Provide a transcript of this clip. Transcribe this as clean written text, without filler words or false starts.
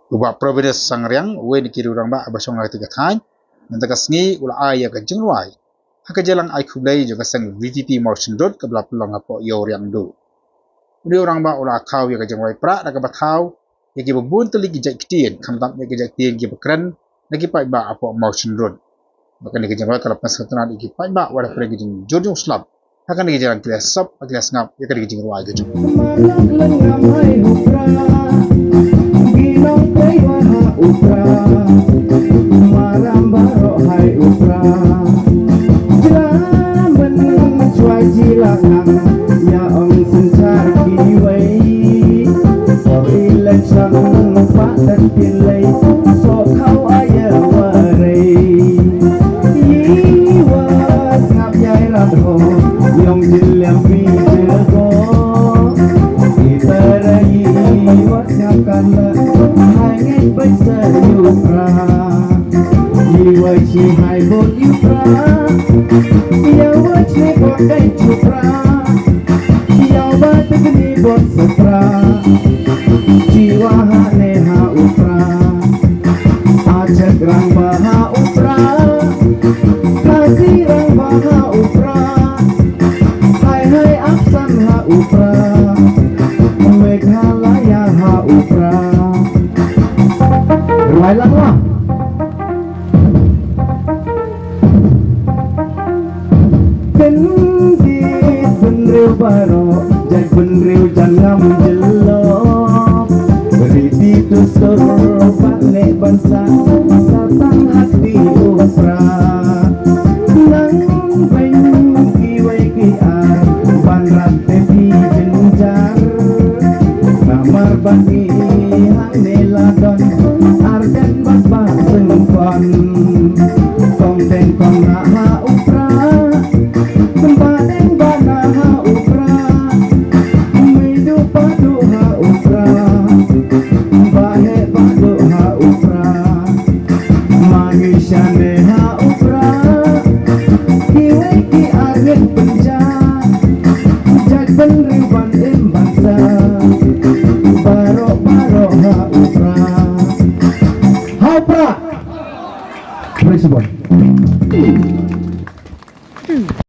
Ubah provinsi Sangriang, wen kiri orang ba abasong lagi tiga tahun, nanti kasngi ulah ayah ke jengruai. Haka jalan ay kublai juga sang VVP Motion Road ke belah pulang apa Yoriang do. Udi orang ba ulah kau ya ke jengruai pra, nak batau, ya kita bun teli gejak ketien, kamtam ya gejak ketien kita keren, nak kita ba apa Motion Road. Bahkan kita jengruai kalau pas ketenan kita ba wadah pergi jeng jojong slab. Haka nak jalan kelas sop, kelas ngap, ya kita jengruai gitu. Upra marambaro hai upra jaman cuai jilangan ya ong sencar kiwai for election pak dan pilai so kau ayah warai yiwa ngap yai radho yong jilam pi jago kita rayi wat ngapkan hai bây giờ Upra như vậy chỉ hai bốn Upra yêu với chỉ còn đây Upra yêu với tất cả bốn Upra jiwa hane ha Upra ajak rang baha Upra kasih rang baha Upra hai hai aksan ha Upra Meghalaya ha Upra Rồi lắm quá Kính đi bên rêu bà rọ Chạy bên rêu chẳng ngâm jello Beri di tusur balik bangsa Satang hati upra Nang beng kiwai kiar Ban rante pi jenjar Namar bani hane ladon Ardan bapak sengkon Kong deng kong ha upra Badeng bana ha upra Midu padu ha upra Bahe padu ha upra Manusiane ha upra Kiwe ki arit penja Jag benriban